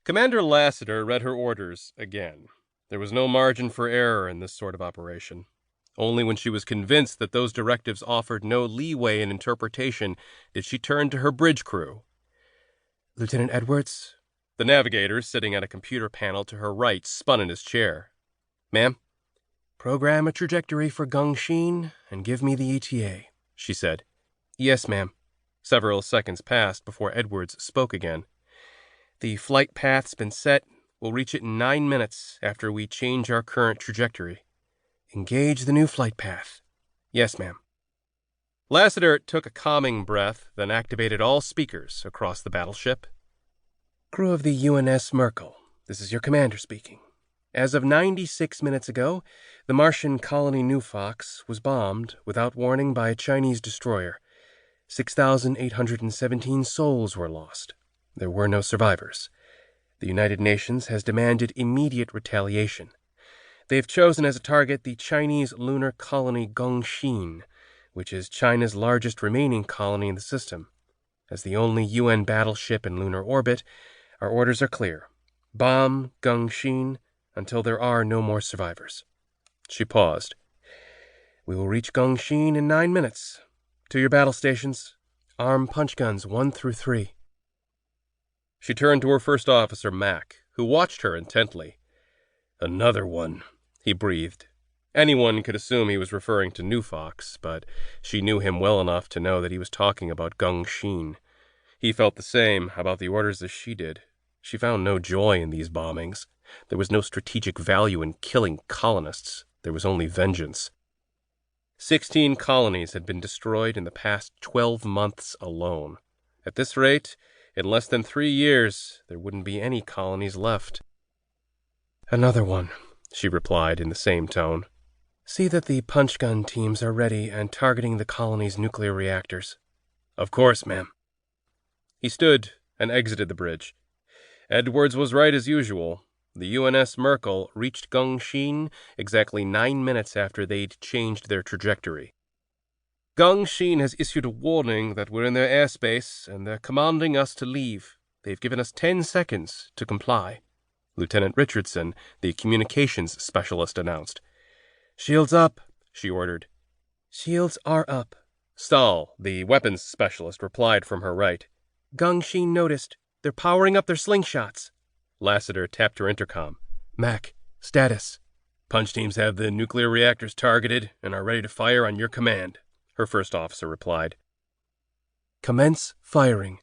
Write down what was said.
Commander Lassiter read her orders again. There was no margin for error in this sort of operation. Only when she was convinced that those directives offered no leeway in interpretation did she turn to her bridge crew. "Lieutenant Edwards?" The navigator, sitting at a computer panel to her right, spun in his chair. "Ma'am?" "Program a trajectory for Gongxin and give me the ETA," she said. "Yes, ma'am." Several seconds passed before Edwards spoke again. "The flight path's been set. We'll reach it in 9 minutes after we change our current trajectory. Engage the new flight path." "Yes, ma'am." Lassiter took a calming breath, then activated all speakers across the battleship. "Crew of the UNS Merkel, this is your commander speaking. As of 96 minutes ago, the Martian colony New Fox was bombed without warning by a Chinese destroyer. 6,817 souls were lost. There were no survivors. The United Nations has demanded immediate retaliation. They've chosen as a target the Chinese lunar colony Gongxin, which is China's largest remaining colony in the system. As the only UN battleship in lunar orbit, our orders are clear. Bomb Gongxin until there are no more survivors." She paused. "We will reach Gongxin in 9 minutes. To your battle stations. Arm punch guns 1 through 3. She turned to her first officer, Mac, who watched her intently. "Another one," he breathed. Anyone could assume he was referring to New Fox, but she knew him well enough to know that he was talking about Gongxin. He felt the same about the orders as she did. She found no joy in these bombings. There was no strategic value in killing colonists. There was only vengeance. 16 colonies had been destroyed in the past 12 months alone. At this rate, in less than 3 years, there wouldn't be any colonies left. "Another one," she replied in the same tone. "See that the punch gun teams are ready and targeting the colony's nuclear reactors." "Of course, ma'am." He stood and exited the bridge. Edwards was right as usual. The UNS Merkel reached Gongxin exactly 9 minutes after they'd changed their trajectory. "Gongxin has issued a warning that we're in their airspace, and they're commanding us to leave. They've given us 10 seconds to comply," Lieutenant Richardson, the communications specialist, announced. "Shields up," she ordered. "Shields are up," Stahl, the weapons specialist, replied from her right. "Gongxin noticed. They're powering up their slingshots." Lassiter tapped her intercom. "Mac, status." "Punch teams have the nuclear reactors targeted and are ready to fire on your command," her first officer replied. "Commence firing."